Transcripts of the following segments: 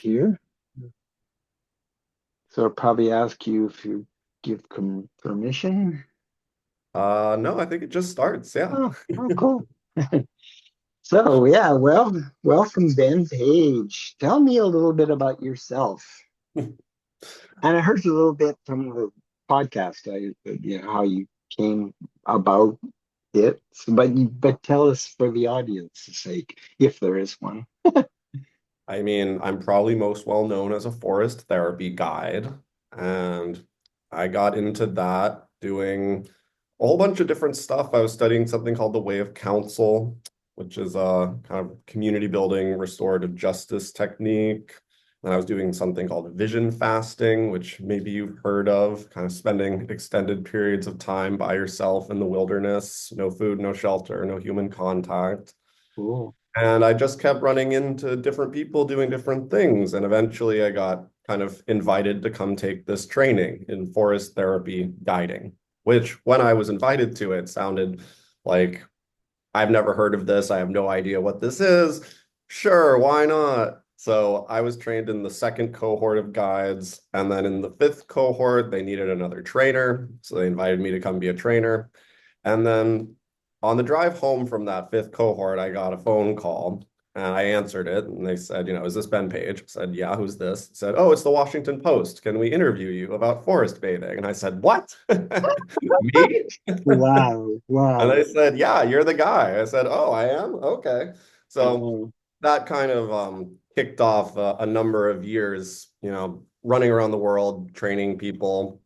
here. So I'll probably ask you if you give permission. No, I think it just starts. Yeah. Oh, cool. So yeah, well, welcome Ben Page. Tell me a little bit about yourself. And I heard a little bit from the podcast, how you came about it. But tell us for the audience's sake, if there is one. I mean, I'm probably most well known as a forest therapy guide, and I got into that doing a whole bunch of different stuff. I was studying something called the Way of Counsel, which is a kind of community building restorative justice technique. And I was doing something called vision fasting, which maybe you've heard of, kind of spending extended periods of time by yourself in the wilderness, no food, no shelter, no human contact. Cool. And I just kept running into different people doing different things. And eventually I got kind of invited to come take this training in forest therapy guiding, which when I was invited to it sounded like I've never heard of this. I have no idea what this is. Sure, why not? So I was trained in the second cohort of guides. And then in the fifth cohort, they needed another trainer. So they invited me to come be a trainer. And then on the drive home from that fifth cohort, I got a phone call and I answered it. And they said, is this Ben Page? I said, yeah, who's this? They said, oh, it's the Washington Post. Can we interview you about forest bathing? And I said, what? Me? Wow, And wow. they said, yeah, you're the guy. I said, oh, I am? Okay. So Uh, that kind of kicked off a number of years, running around the world, training people.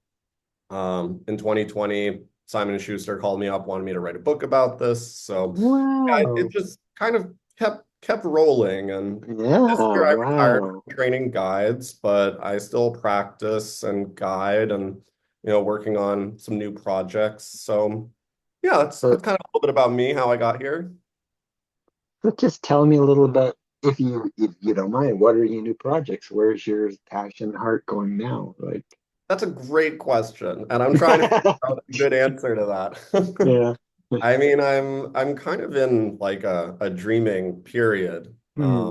In 2020, Simon& and Schuster called me up, wanted me to write a book about this. So yeah, it wow. just kind of kept rolling. And this Yeah, year I retired wow. from training guides, but I still practice and guide and working on some new projects. So yeah, that's So, kind of a little bit about me, how I got here. so just tell me a little bit, if you don't mind, what are your new projects? Where's your passion and heart going now? Like, That's a great question, and I'm trying to figure out a good answer to that. yeah. I mean, I'm kind of in like a dreaming period. Hmm.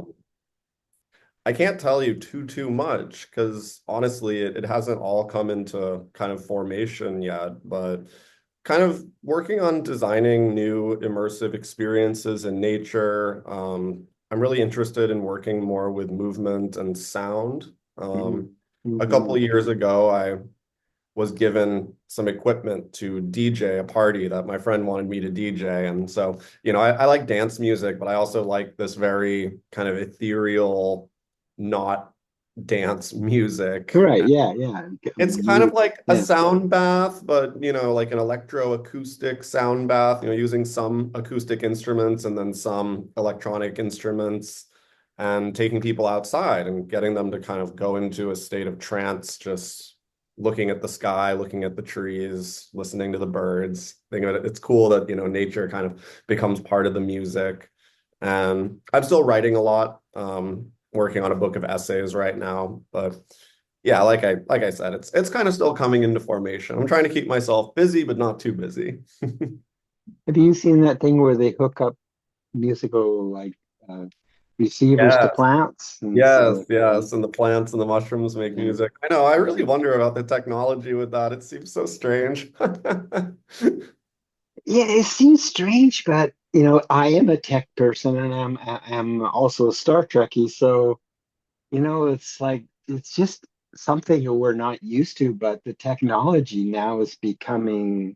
I can't tell you too much because honestly, it hasn't all come into kind of formation yet, but kind of working on designing new immersive experiences in nature. I'm really interested in working more with movement and sound. Hmm. A couple Hmm. of years ago, I was given some equipment to DJ a party that my friend wanted me to DJ. And so, I like dance music, but I also like this very kind of ethereal, not dance music. Right, yeah, yeah. It's kind of like a Yeah. sound bath, but like an electroacoustic sound bath, using some acoustic instruments and then some electronic instruments and taking people outside and getting them to kind of go into a state of trance, just looking at the sky, looking at the trees, listening to the birds. Think of it, it's cool that, nature kind of becomes part of the music. And I'm still writing a lot, working on a book of essays right now, but yeah, like I said, it's kind of still coming into formation. I'm trying to keep myself busy, but not too busy. Have you seen that thing where they hook up musical like uh, receivers to Yes, plants? And yes, so, yes. And the plants and the mushrooms make yeah. music. I know. I really wonder about the technology with that. It seems so strange. Yeah, it seems strange, but I am a tech person and I'm also a Star Trekkie, so it's like it's just something that we're not used to, but the technology now is becoming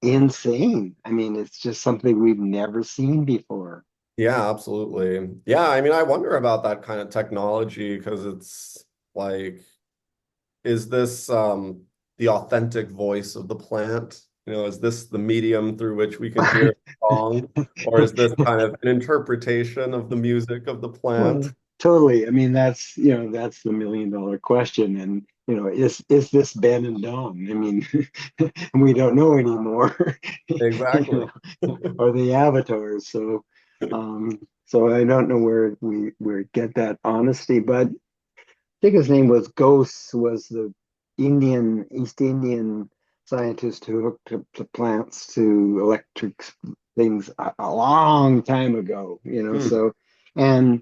insane. I mean, it's just something we've never seen before. Yeah, absolutely. Yeah, I mean, I wonder about that kind of technology because it's like, is this the authentic voice of the plant? Is this the medium through which we can hear a song? Or is this kind of an interpretation of the music of the plant? Well, totally. I mean, that's the million-dollar question. And is this Ben and Don? I mean, and we don't know anymore, Exactly. or the avatars. So I don't know where get that honesty, but I think his name was Ghost, was the East Indian scientist who hooked up the plants to electric things a long time ago. Hmm. So and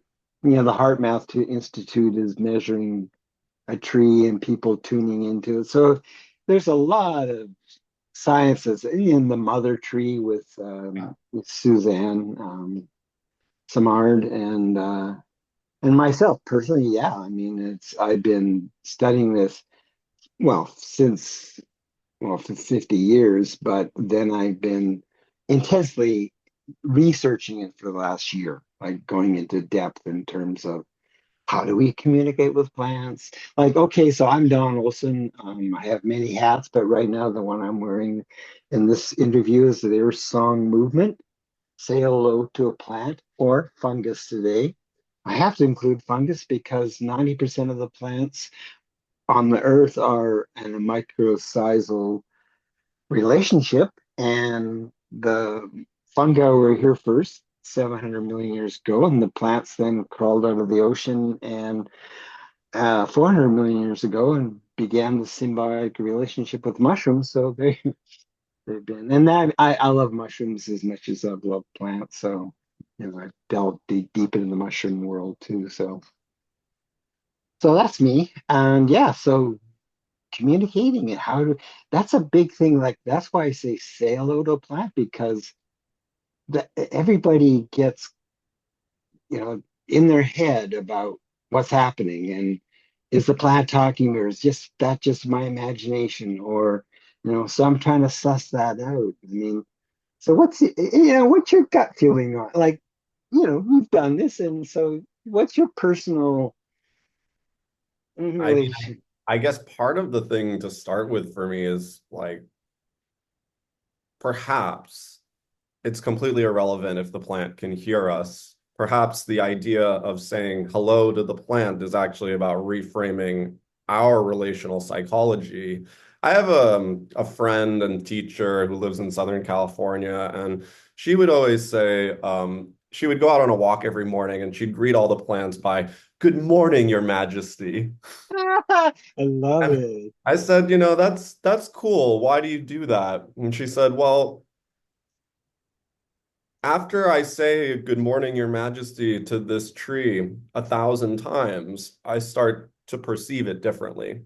the Heart Math Institute is measuring a tree and people tuning into it. So there's a lot of sciences in the mother tree with Suzanne Simard and myself personally. Yeah, I mean, it's I've been studying this well since for 50 years, but then I've been intensely researching it for the last year, like going into depth in terms of how do we communicate with plants? Like, okay, so I'm Don Ollsin. I have many hats, but right now the one I'm wearing in this interview is the Earth Song Movement. Say hello to a plant or fungus today. I have to include fungus because 90% of the plants on the earth are in a mycorrhizal relationship, and the fungi were here first 700 million years ago, and the plants then crawled out of the ocean and 400 million years ago and began the symbiotic relationship with mushrooms. So they've been, and that I love mushrooms as much as I've loved plants. So I've delved deep into the mushroom world too. So that's me. And yeah, so communicating it, that's a big thing. Like that's why I say hello to a plant because everybody gets, in their head about what's happening and is the plant talking or is just my imagination or so I'm trying to suss that out. I mean, so what's your gut feeling on like you've done this, and so what's your personal I mean, relation? I guess part of the thing to start with for me is like perhaps it's completely irrelevant if the plant can hear us. Perhaps the idea of saying hello to the plant is actually about reframing our relational psychology. I have a friend and teacher who lives in Southern California, and she would always say, she would go out on a walk every morning and she'd greet all the plants by, "Good morning, Your Majesty." I love And it. I said, that's cool. Why do you do that? And she said, well, after I say good morning, Your Majesty, to this tree 1,000 times, I start to perceive it differently.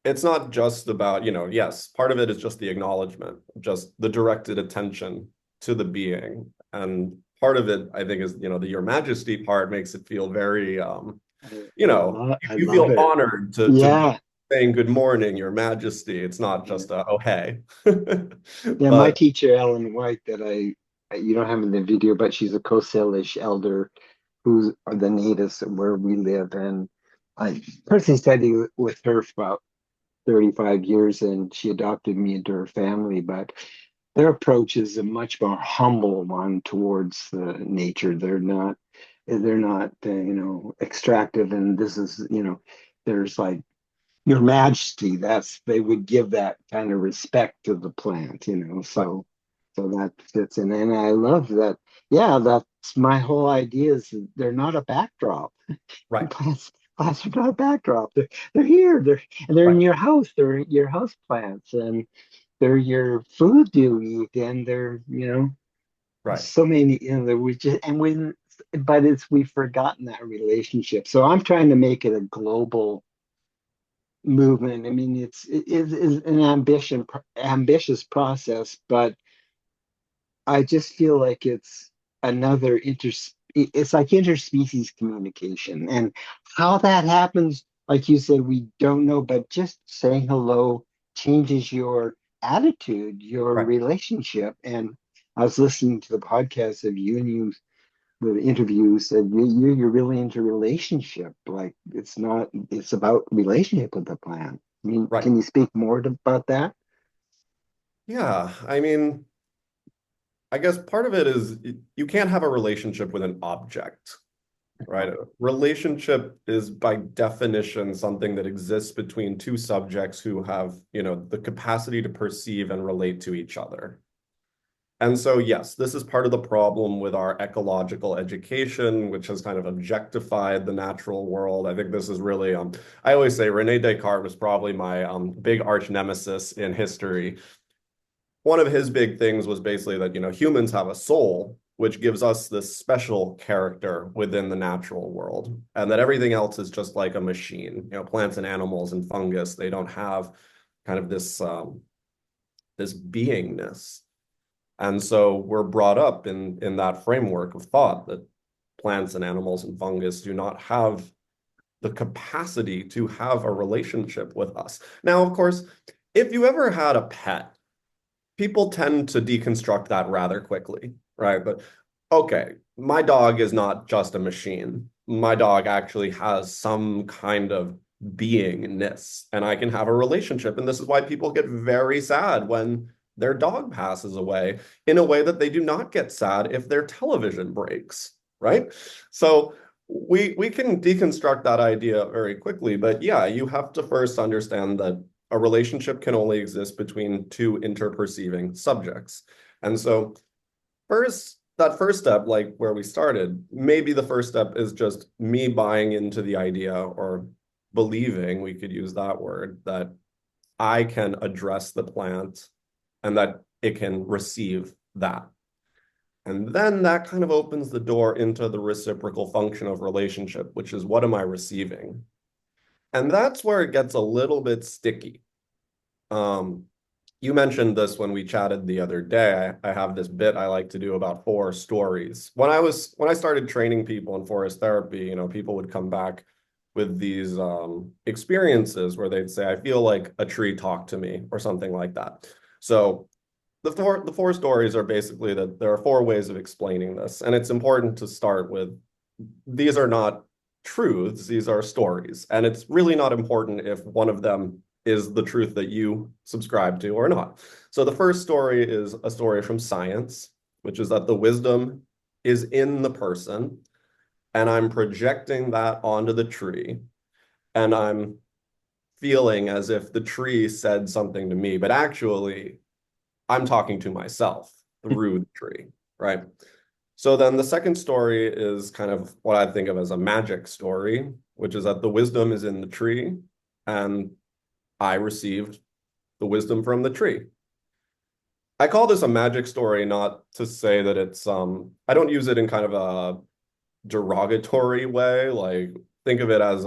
It's not just about, yes, part of it is just the acknowledgement, just the directed attention to the being. And part of it, I think, is, the Your Majesty part makes it feel very, I you love feel it. honored to be Yeah. saying good morning, Your Majesty. It's not just a, oh, hey. Yeah, my But teacher, Ellen White, that you don't have in the video, but she's a Coast Salish elder who are the natives where we live. And I personally studied with her for about 35 years, and she adopted me into her family. But their approach is a much more humble one towards nature. They're not, extractive. And this is, there's like your Majesty. They would give that kind of respect to the plant, right, so that fits in. And I love that. Yeah, that's my whole idea is that they're not a backdrop. right, Plants are not a backdrop. They're here. They're in right, your house. They're your house plants, and they're your food you eat, and they're right. so many that we just and when but it's we've forgotten that relationship. So I'm trying to make it a global movement. I mean, it's an ambitious process, but I just feel like it's another it's like interspecies communication. And how that happens, like you said, we don't know, but just saying hello changes your attitude, your Right. relationship. And I was listening to the podcast of you, and the interview said you're really into relationship. Like it's about relationship with the plant. I mean, Right. can you speak more about that? Yeah. I mean, I guess part of it is you can't have a relationship with an object, right? A relationship is by definition something that exists between two subjects who have, the capacity to perceive and relate to each other. And so, yes, this is part of the problem with our ecological education, which has kind of objectified the natural world. I think this is really, I always say Rene Descartes was probably my big arch nemesis in history. One of his big things was basically that, humans have a soul, which gives us this special character within the natural world, and that everything else is just like a machine. You know, plants and animals and fungus, they don't have kind of this beingness. And so we're brought up in that framework of thought that plants and animals and fungus do not have the capacity to have a relationship with us. Now, of course, if you ever had a pet, people tend to deconstruct that rather quickly, right? But okay, my dog is not just a machine. My dog actually has some kind of beingness, and I can have a relationship. And this is why people get very sad when their dog passes away, in a way that they do not get sad if their television breaks, right? So we can deconstruct that idea very quickly, but yeah, you have to first understand that a relationship can only exist between two interperceiving subjects. And so that first step, like where we started, maybe the first step is just me buying into the idea, or believing, we could use that word, that I can address the plant and that it can receive that. And then that kind of opens the door into the reciprocal function of relationship, which is, what am I receiving? And that's where it gets a little bit sticky. Um, you mentioned this when we chatted the other day. I have this bit I like to do about four stories. When I started training people in forest therapy, you know, people would come back with these experiences where they'd say, I feel like a tree talked to me, or something like that. So the four stories are basically that there are four ways of explaining this, and it's important to start with, these are not truths, these are stories, and it's really not important if one of them is the truth that you subscribe to or not. So the first story is a story from science, which is that the wisdom is in the person, and I'm projecting that onto the tree, and I'm feeling as if the tree said something to me, but actually I'm talking to myself through the tree, right? So then the second story is kind of what I think of as a magic story, which is that the wisdom is in the tree, and I received the wisdom from the tree. I call this a magic story not to say that it's I don't use it in kind of a derogatory way. Like, think of it as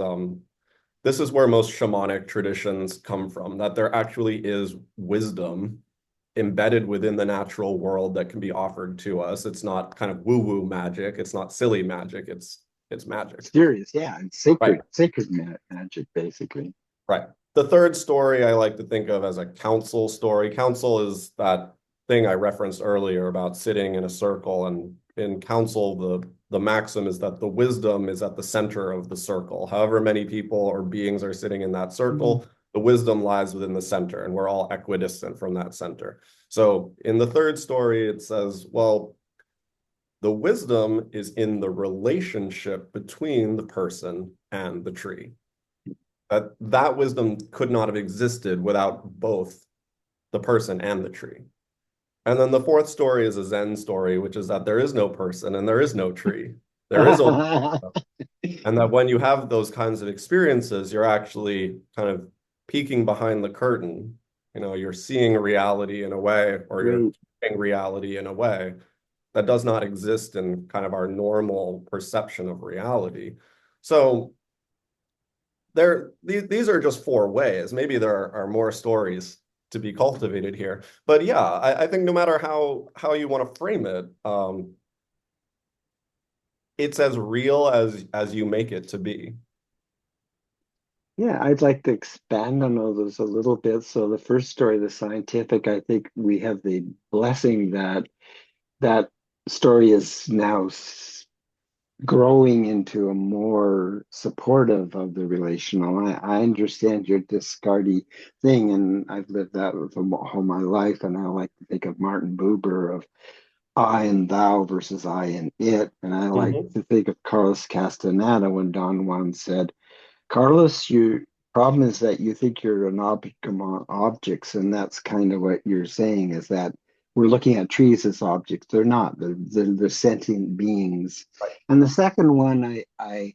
this is where most shamanic traditions come from, that there actually is wisdom embedded within the natural world that can be offered to us. It's not kind of woo-woo magic. It's not silly magic. It's magic. Serious, yeah, and Right. sacred magic, basically. Right. The third story I like to think of as a council story. Council is that thing I referenced earlier about sitting in a circle, and in council, the maxim is that the wisdom is at the center of the circle. However many people or beings are sitting in that circle, the wisdom lies within the center, and we're all equidistant from that center. So in the third story, it says, well, the wisdom is in the relationship between the person and the tree. That wisdom could not have existed without both the person and the tree. And then the fourth story is a Zen story, which is that there is no person and there is no tree. There is only, and that when you have those kinds of experiences, you're actually kind of peeking behind the curtain. You know, you're seeing reality in a way, or you're Great. seeing reality in a way that does not exist in kind of our normal perception of reality. So these are just four ways. Maybe there are more stories to be cultivated here, but yeah, I think no matter how you want to frame it, it's as real as you make it to be. Yeah, I'd like to expand on all those a little bit. So the first story, the scientific, I think we have the blessing that that story is now growing into a more supportive of the relational. I understand your discardy thing, and I've lived that with all my life. And I like to think of Martin Buber of I and thou versus I and it. And I like Mhm. to think of Carlos Castaneda when Don Juan said, Carlos, your problem is that you think you're an object among objects, and that's kind of what you're saying is that we're looking at trees as objects. They're not. They're sentient beings. Right. And the second one, I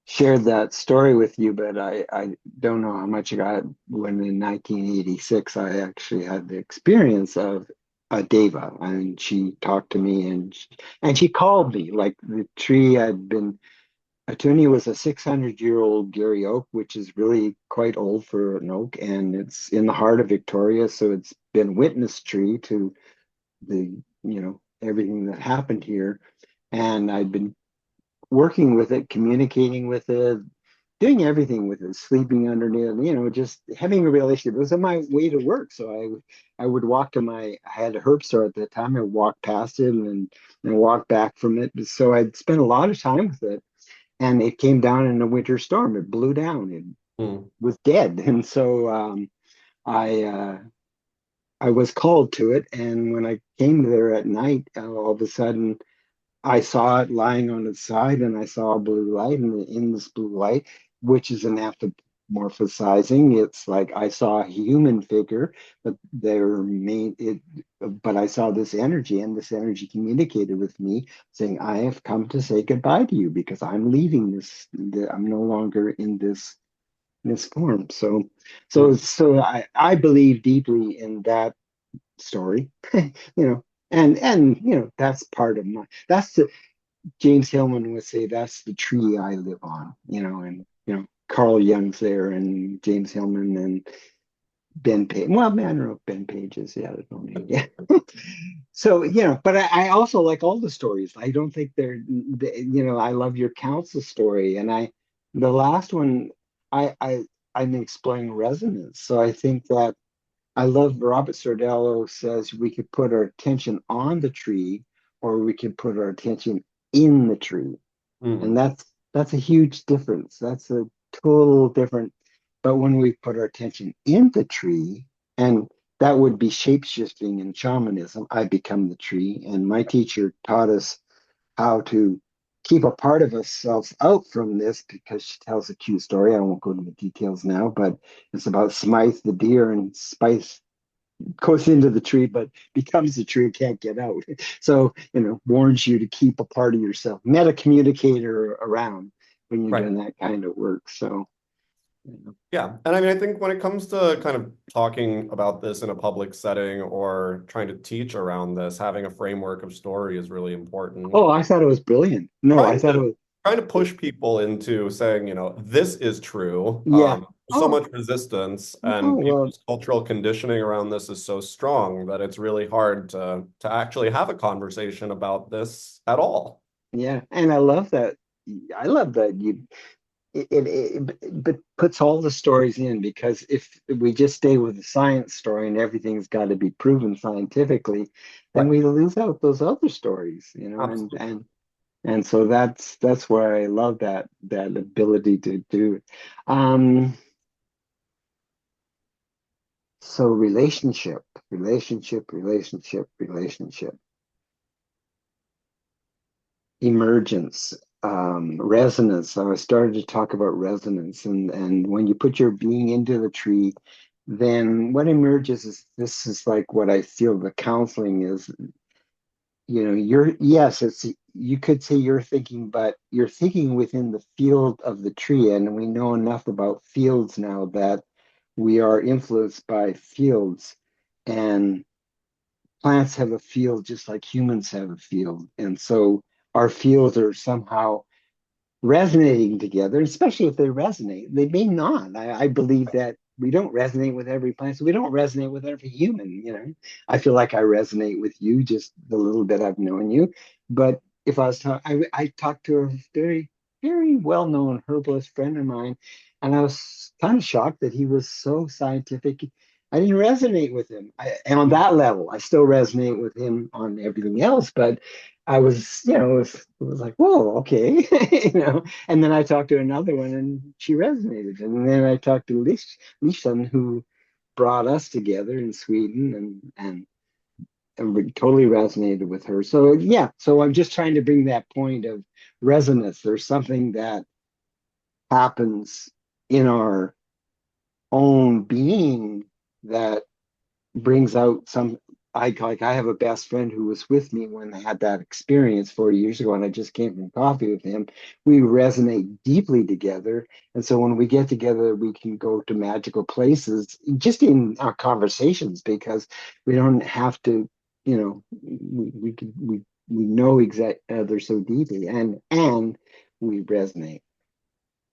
shared that story with you, but I don't know how much I got when in 1986 I actually had the experience of Deva, and she talked to me, and she called me like the tree I'd been. Atuni was a 600-year-old Gary oak, which is really quite old for an oak, and it's in the heart of Victoria, so it's been witness tree to the, everything that happened here. And I'd been working with it, communicating with it, doing everything with it, sleeping underneath, just having a relationship. It was on my way to work. So I would walk to I had a herb store at the time. I would walk past it and walk back from it. So I'd spent a lot of time with it. And it came down in a winter storm. It blew down. It Mm. was dead. And so I I was called to it. And when I came there at night, all of a sudden I saw it lying on its side, and I saw a blue light, and in this blue light, which is an anthropomorphizing, it's like I saw a human figure, but but I saw this energy, and this energy communicated with me, saying, "I have come to say goodbye to you because I'm leaving this. I'm no longer in this form." So I believe deeply in that story, and that's part of my that's the James Hillman would say that's the tree I live on, and Carl Jung's there and James Hillman and Ben Page. Well, man, I don't know if Ben Page is, yeah, I don't know. Yeah. So, but I also like all the stories. I don't think I love your council story. And the last one, I'm exploring resonance. So I think that I love Robert Sordello says we could put our attention on the tree or we can put our attention in the tree. And Mm. that's a huge difference. That's a total different. But when we put our attention in the tree, and that would be shape shifting in shamanism, I become the tree. And my teacher taught us how to keep a part of ourselves out from this because she tells a cute story. I won't go into the details now, but it's about Smythe the deer, and Spice goes into the tree but becomes the tree, can't get out. So warns you to keep a part of yourself, meta communicator around when you're Right. doing that kind of work. So Yeah. And I mean, I think when it comes to kind of talking about this in a public setting or trying to teach around this, having a framework of story is really important. oh, I thought it was brilliant. No, I Trying thought it to was. trying to push people into saying, this is true. Yeah. So Oh much resistance no, and well, people's cultural conditioning around this is so strong that it's really hard to actually have a conversation about this at all. yeah, and I love that but puts all the stories in, because if we just stay with the science story and everything's got to be proven scientifically, then Right. we lose out those other stories, and Absolutely. and so that's where I love that ability to do it. Um, so relationship, emergence, resonance. So I started to talk about resonance, and when you put your being into the tree, then what emerges is, this is like what I feel the counseling is. You're, yes, it's, you could say you're thinking, but you're thinking within the field of the tree, and we know enough about fields now that we are influenced by fields, and plants have a field just like humans have a field, and so our fields are somehow resonating together, especially if they resonate. They may not. I believe that we don't resonate with every plant, so we don't resonate with every human. I feel like I resonate with you just the little bit I've known you. But if I was talking, I talked to a very, very well-known herbalist friend of mine, and I was kind of shocked that he was so scientific. I didn't resonate with him. And on that level, I still resonate with him on everything else, but I was, it was like, whoa, okay, And then I talked to another one, and she resonated. And then I talked to Lishan, who brought us together in Sweden, and we totally resonated with her. So yeah, so I'm just trying to bring that point of resonance. There's something that happens in our own being that brings out some. I have a best friend who was with me when I had that experience 40 years ago, and I just came from coffee with him. We resonate deeply together, and so when we get together, we can go to magical places just in our conversations, because we don't have to. we know exact other so deeply, and we resonate.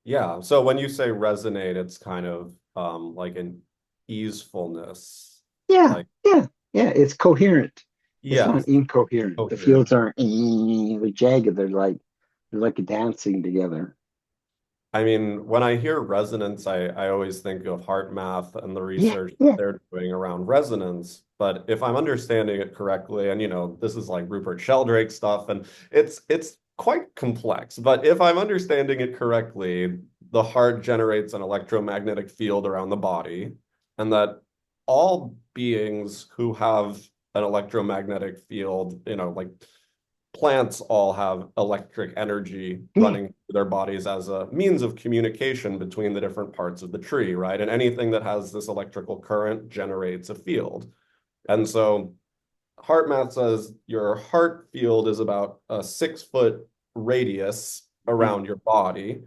Yeah. So when you say resonate, it's kind of like an easefulness. Yeah, Like, yeah, yeah. It's coherent. It's not yes, incoherent. The coherent. fields aren't jagged. They're like dancing together. I mean, when I hear resonance, I always think of heart math and the Yeah, research that yeah. they're doing around resonance. But if I'm understanding it correctly, and this is like Rupert Sheldrake stuff, and it's quite complex. But if I'm understanding it correctly, the heart generates an electromagnetic field around the body, and that all beings who have an electromagnetic field, like plants all have electric energy Yeah. running through their bodies as a means of communication between the different parts of the tree, right? And anything that has this electrical current generates a field. And so HeartMath says your heart field is about a 6 foot radius Yeah. around your body.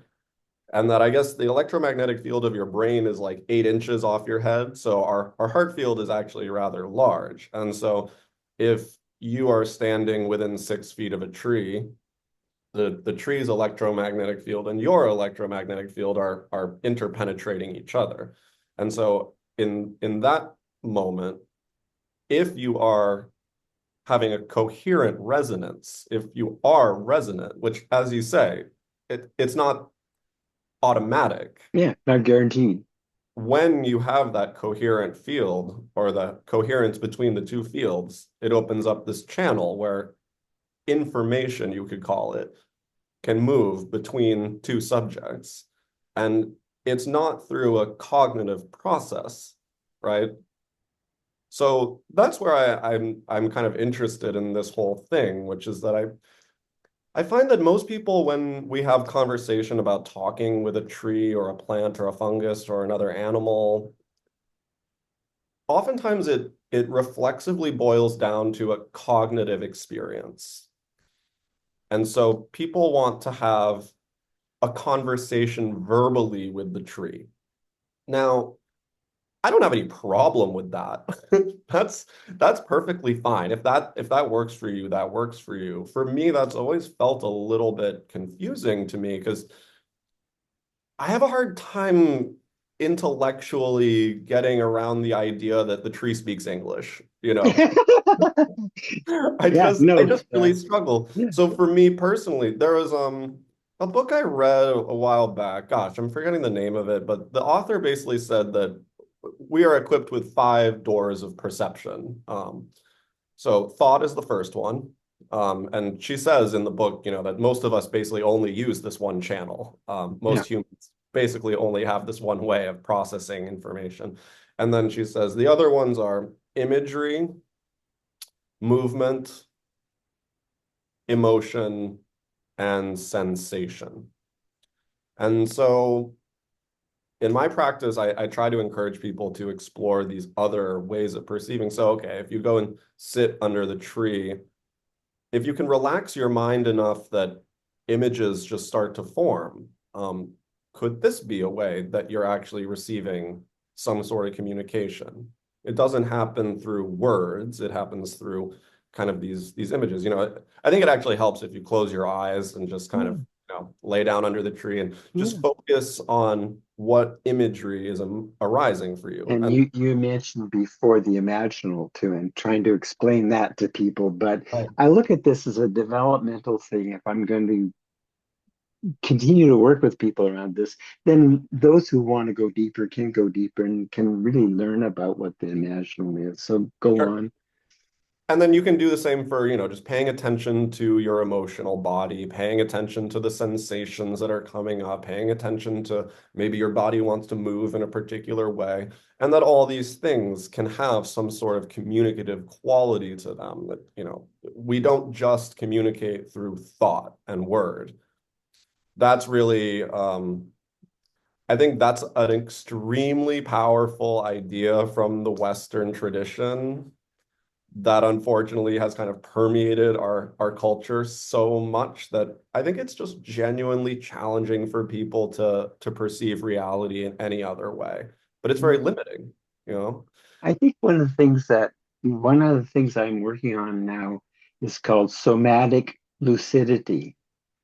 And that I guess the electromagnetic field of your brain is like 8 inches off your head. So our heart field is actually rather large. And so if you are standing within 6 feet of a tree, the tree's electromagnetic field and your electromagnetic field are interpenetrating each other. And so in that moment, if you are having a coherent resonance, if you are resonant, which as you say, it's not automatic. Yeah. Not guaranteed. When you have that coherent field or the coherence between the two fields, it opens up this channel where information, you could call it, can move between two subjects. And it's not through a cognitive process, right? So that's where I'm kind of interested in this whole thing, which is that I find that most people, when we have conversation about talking with a tree or a plant or a fungus or another animal, oftentimes it reflexively boils down to a cognitive experience. And so people want to have a conversation verbally with the tree. Now, I don't have any problem with that. That's perfectly fine. If that works for you, that works for you. For me, that's always felt a little bit confusing to me because I have a hard time intellectually getting around the idea that the tree speaks English, you know. I Yeah. just I No. just really struggle. Yeah. So for me personally, there was a book I read a while back. Gosh, I'm forgetting the name of it, but the author basically said that we are equipped with five doors of perception. So thought is the first one. And she says in the book, that most of us basically only use this one channel. Yeah. Most humans basically only have this one way of processing information. And then she says the other ones are imagery, movement, emotion, and sensation. And so in my practice, I try to encourage people to explore these other ways of perceiving. So, okay, if you go and sit under the tree, if you can relax your mind enough that images just start to form, could this be a way that you're actually receiving some sort of communication? It doesn't happen through words, it happens through kind of these images. I think it actually helps if you close your eyes and just kind Yeah. of, lay down under the tree and just Yeah. focus on what imagery is arising for you. And And you mentioned before the imaginal too, and trying to explain that to people. But right. I look at this as a developmental thing. If I'm going to continue to work with people around this, then those who want to go deeper can go deeper and can really learn about what the imaginal is. So go Sure. on. And then you can do the same for, just paying attention to your emotional body, paying attention to the sensations that are coming up, paying attention to maybe your body wants to move in a particular way, and that all these things can have some sort of communicative quality to them that, we don't just communicate through thought and word. That's really, I think that's an extremely powerful idea from the Western tradition that unfortunately has kind of permeated our culture so much that I think it's just genuinely challenging for people to perceive reality in any other way. But it's very limiting, you know? I think one of the things that one of the things I'm working on now is called somatic lucidity.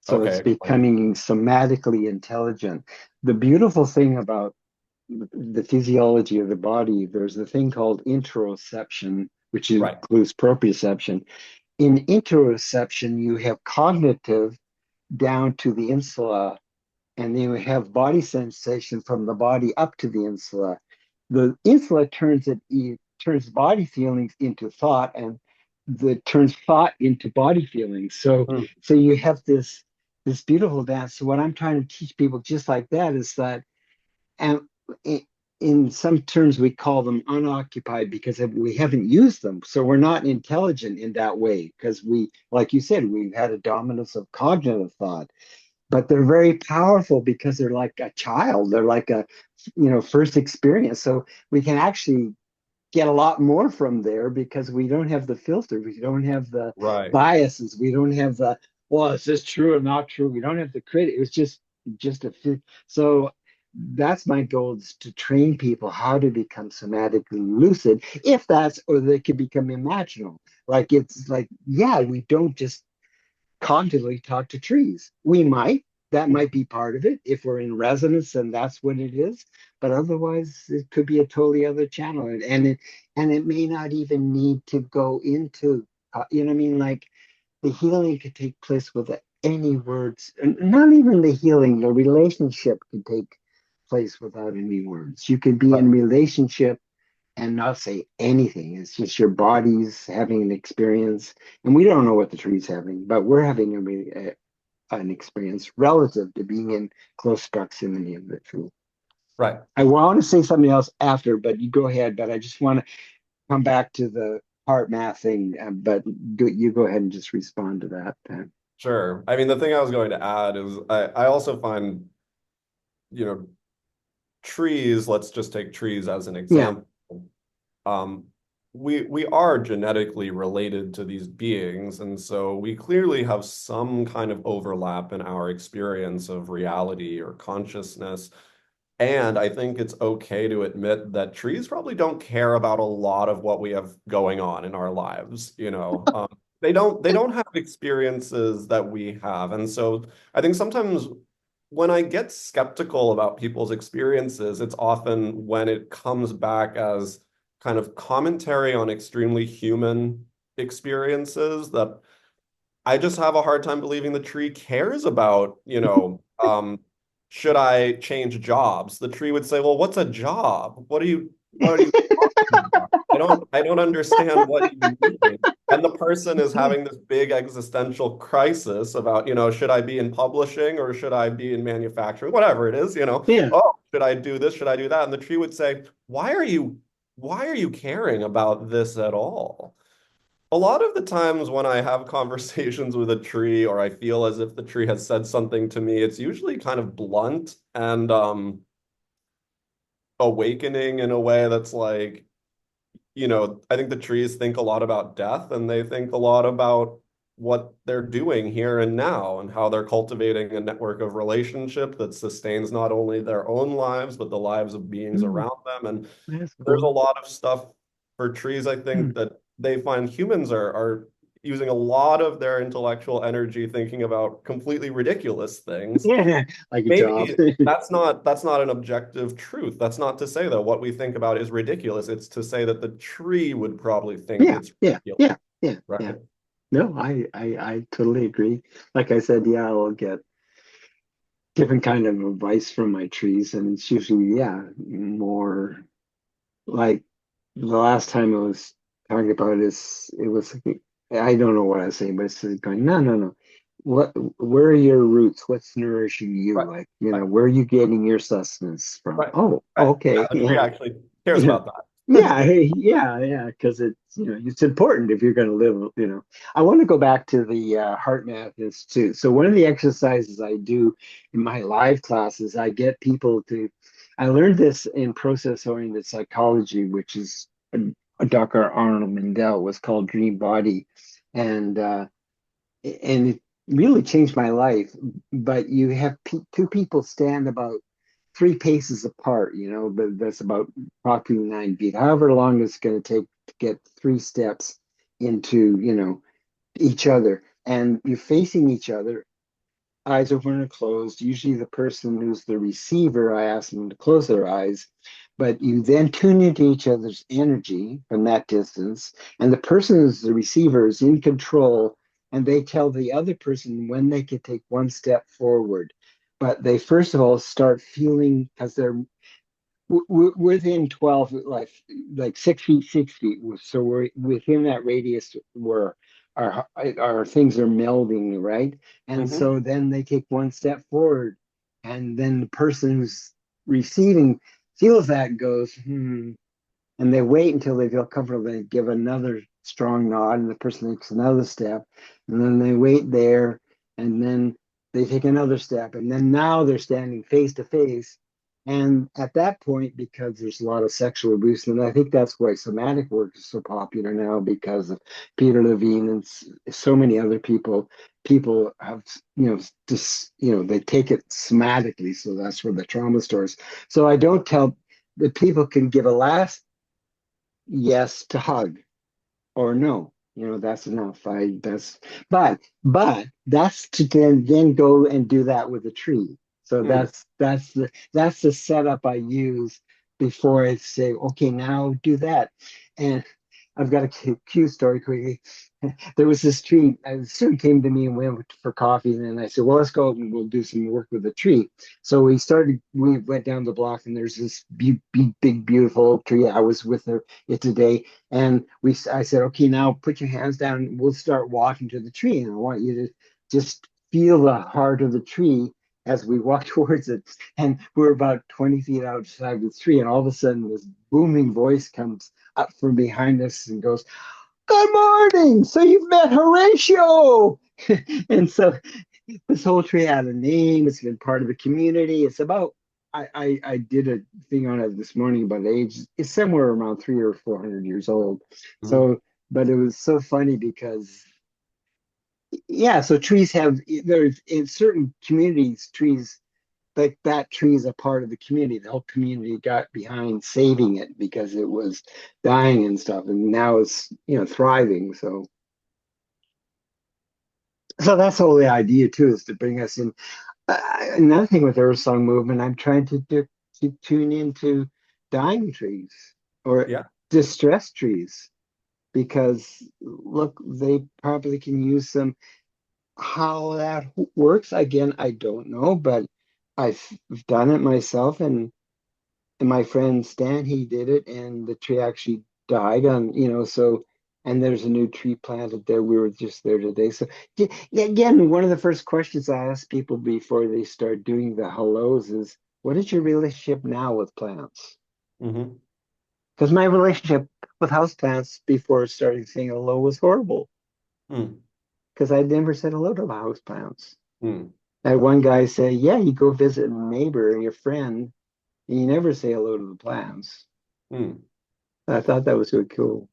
So Okay, it's explain. becoming somatically intelligent. The beautiful thing about the physiology of the body, there's a thing called interoception, which Right. includes proprioception. In interoception, you have cognitive down to the insula, and then you have body sensation from the body up to the insula. The insula turns body feelings into thought, and the turns thought into body feelings. Hmm. So you have this beautiful dance. So what I'm trying to teach people just like that is that, and in some terms we call them unoccupied because we haven't used them. So we're not intelligent in that way because we, like you said, we've had a dominance of cognitive thought, but they're very powerful because they're like a child. They're like a, first experience. So we can actually get a lot more from there because we don't have the filter. We don't have the Right. biases. We don't have the, well, is this true or not true? We don't have the critic. It was just a fit. So that's my goal, is to train people how to become somatically lucid, if that's, or they can become imaginal. Like it's like, yeah, we don't just cognitively talk to trees. We might, that might be part of it if we're in resonance and that's what it is. But otherwise, it could be a totally other channel, and it may not even need to go into, you know what I mean? Like the healing could take place with any words, and not even the healing. The relationship could take place without any words. You could be Right. in relationship and not say anything. It's just your body's having an experience, and we don't know what the tree's having, but we're having an experience relative to being in close proximity of the tree. Right. I want to say something else after, but you go ahead. But I just want to come back to the heart math thing. But you go ahead and just respond to that. Sure. I mean, the thing I was going to add is I also find, you know, trees, let's just take trees as an Yeah. example. Um, we are genetically related to these beings, and so we clearly have some kind of overlap in our experience of reality or consciousness. And I think it's okay to admit that trees probably don't care about a lot of what we have going on in our lives, you know. They don't have experiences that we have. And so I think sometimes when I get skeptical about people's experiences, it's often when it comes back as kind of commentary on extremely human experiences that I just have a hard time believing the tree cares about, should I change jobs? The tree would say, well, what's a job? What are you talking about? I don't understand what you mean. And the person is Yeah. having this big existential crisis about, should I be in publishing or should I be in manufacturing? Whatever it is, Yeah. oh, should I do this? Should I do that? And the tree would say, why are you caring about this at all? A lot of the times when I have conversations with a tree or I feel as if the tree has said something to me, it's usually kind of blunt and awakening in a way that's like, I think the trees think a lot about death and they think a lot about what they're doing here and now and how they're cultivating a network of relationship that sustains not only their own lives, but the lives of beings Mm, around them. And that's there's a cool. lot of stuff for trees, I think, Mm. that they find humans are using a lot of their intellectual energy thinking about completely ridiculous things. Yeah, like a job. Maybe that's not an objective truth. That's not to say that what we think about is ridiculous. It's to say that the tree would probably think Yeah, it's yeah, ridiculous, yeah, yeah, yeah. right? No, I totally agree. Like I said, yeah, I'll get different kind of advice from my trees, and it's usually, yeah, more like the last time I was talking about this, it was, I don't know what I was saying, but it's just going, no, no, no. What, where are your roots? What's nourishing you? Right, Like, right, where are you getting your sustenance from? right, Oh, right. Yeah, okay. the tree Yeah. actually cares Yeah. about that. Yeah, hey, yeah, yeah, because it's important if you're going to live. I want to go back to the heart math institute. So one of the exercises I do in my live classes, I get people to. I learned this in process-oriented psychology, which is Dr. Arnold Mindell, was called Dream Body, and and it really changed my life. But you have two people stand about 3 paces apart, but that's about approximately 9 feet. However long it's going to take to get 3 steps into, each other. And you're facing each other, eyes open or closed. Usually the person who's the receiver, I ask them to close their eyes, but you then tune into each other's energy from that distance. And the person who's the receiver is in control, and they tell the other person when they can take 1 step forward. But they first of all start feeling, because they're within 12, like 6 feet, 6 feet, so we're within that radius where our things are melding, right? And Hmm. so then they take 1 step forward, and then the person who's receiving feels that and goes and they wait until they feel comfortable. They give another strong nod, and the person takes another step, and then they wait there, and then they take another step, and then now they're standing face to face. And at that point, because there's a lot of sexual abuse, and I think that's why somatic work is so popular now, because of Peter Levine and so many other people. People have, just, they take it somatically, so that's where the trauma stores. So I don't tell the people can give a last yes to hug or no. That's enough. But that's to then go and do that with a tree. So Mm. that's the setup I use before I say, okay, now do that. And I've got a cute story quickly. There was this tree. A student came to me and went for coffee, and then I said, "Well, let's go out and we'll do some work with the tree." So we started. We went down the block, and there's this big, beautiful oak tree. I was with her it today, and I said, "Okay, now put your hands down. And we'll start walking to the tree, and I want you to just feel the heart of the tree." As we walk towards it, and we're about 20 feet outside the tree, and all of a sudden, this booming voice comes up from behind us and goes, "Good morning. So you've met Horatio." And so this whole tree had a name. It's been part of the community. It's about I did a thing on it this morning about age. It's somewhere around 300 or 400 years old. Mhm. So, but it was so funny because yeah, so trees have there's in certain communities, trees like that tree is a part of the community. The whole community got behind saving it because it was dying and stuff, and now it's thriving. So that's the whole idea too, is to bring us in. Another thing with Earth Song movement, I'm trying to tune into dying trees or Yeah. distressed trees because look, they probably can use some. How that works, again, I don't know, but I've done it myself, and my friend Stan, he did it, and the tree actually died so, and there's a new tree planted there. We were just there today. So again, one of the first questions I ask people before they start doing the hellos is, what is your relationship now with plants? Hmm. Because my relationship with houseplants before starting saying hello was horrible Mm. because I'd never said hello to the houseplants. Mm. I had one guy say, yeah, you go visit a neighbor or your friend, and you never say hello to the plants. Mm. I thought that was really cool.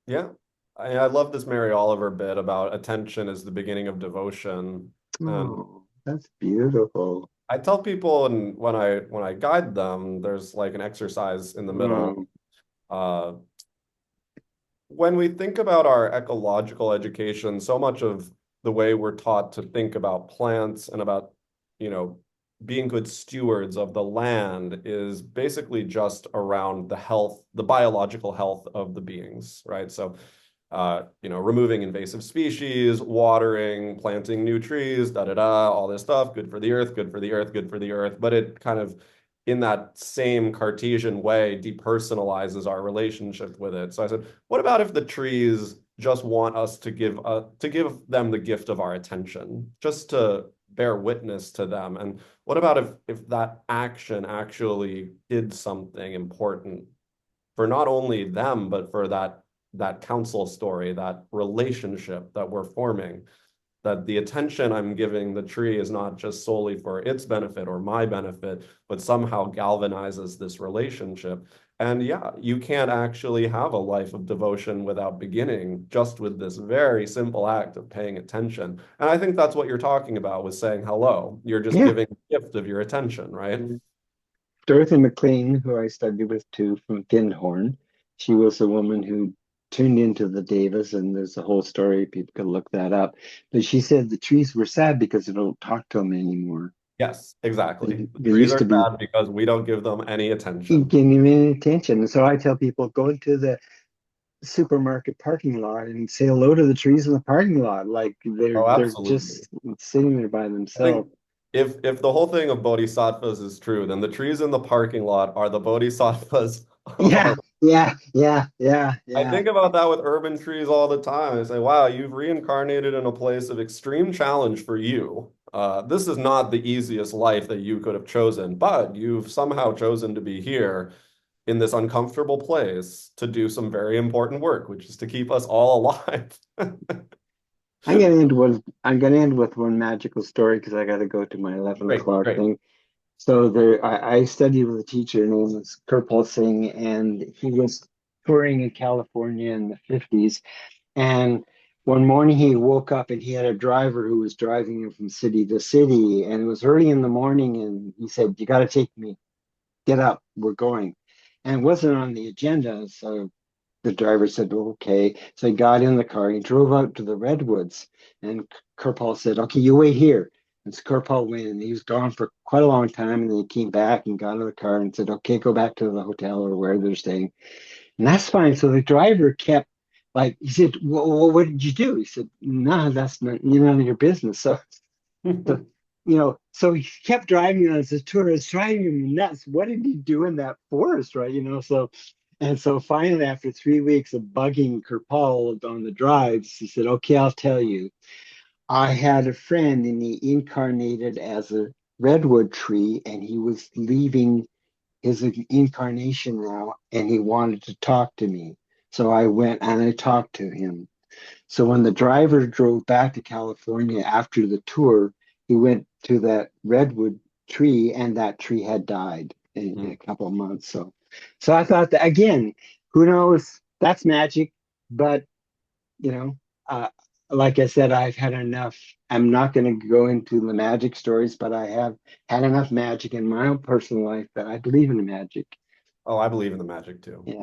Yeah. I love this Mary Oliver bit about attention is the beginning of devotion. And Oh, that's beautiful. I tell people, and when I guide them, there's like an exercise in the Oh, middle. Uh, when we think about our ecological education, so much of the way we're taught to think about plants and about, you know, being good stewards of the land is basically just around the health, the biological health of the beings, right? So, removing invasive species, watering, planting new trees, da da da, all this stuff, good for the earth, good for the earth, good for the earth. But it kind of in that same Cartesian way, depersonalizes our relationship with it. So I said, what about if the trees just want us to give them the gift of our attention, just to bear witness to them? And what about if that action actually did something important for not only them, but for that council story, that relationship that we're forming? That the attention I'm giving the tree is not just solely for its benefit or my benefit, but somehow galvanizes this relationship. And yeah, you can't actually have a life of devotion without beginning just with this very simple act of paying attention. And I think that's what you're talking about with saying hello. You're just yeah. giving the gift of your attention, right? Dorothy McLean, who I studied with too from Findhorn, she was a woman who tuned into the Davis, and there's a whole story. People can look that up. But she said the trees were sad because they don't talk to them anymore. Yes, exactly. The They trees used are to be sad because we don't give them any attention. getting any attention. And so I tell people, go into the supermarket parking lot and say hello to the trees in the parking lot. Like Oh, they're absolutely. just sitting there by I think themselves. if the whole thing of bodhisattvas is true, then the trees in the parking lot are the bodhisattvas of Yeah, our. yeah, yeah, yeah, I yeah. think about that with urban trees all the time. I say, wow, you've reincarnated in a place of extreme challenge for you. This is not the easiest life that you could have chosen, but you've somehow chosen to be here in this uncomfortable place to do some very important work, which is to keep us all alive. I'm gonna end with one magical story because I gotta go to my 11 Great, o'clock great. thing. So I studied with a teacher named was Kirpal Singh, and he was touring in California in the 50s. And one morning he woke up and he had a driver who was driving him from city to city. And it was early in the morning, and he said, "You got to take me. Get up. We're going." And it wasn't on the agenda. So the driver said, "Well, okay." So he got in the car, he drove out to the redwoods, and Kirpal said, "Okay, you wait here." And so Kirpal went, and he was gone for quite a long time. And then he came back and got in the car and said, "Okay, go back to the hotel or where they're staying." And that's fine. So the driver kept, like, he said, "Well, what did you do?" He said, "No, that's not, none of your business." So, so he kept driving on his tour. It's driving him nuts. What did he do in that forest, right? And so finally, after 3 weeks of bugging Kirpal on the drives, he said, "Okay, I'll tell you. I had a friend and he incarnated as a redwood tree and he was leaving his incarnation now and he wanted to talk to me. So I went and I talked to him." So when the driver drove back to California after the tour, he went to that redwood tree, and that tree had died in a couple of months. So I thought that again, who knows? That's magic, but you know, uh, like I said, I've had enough. I'm not going to go into the magic stories, but I have had enough magic in my own personal life that I believe in the magic. Oh, I believe in the magic too. Yeah.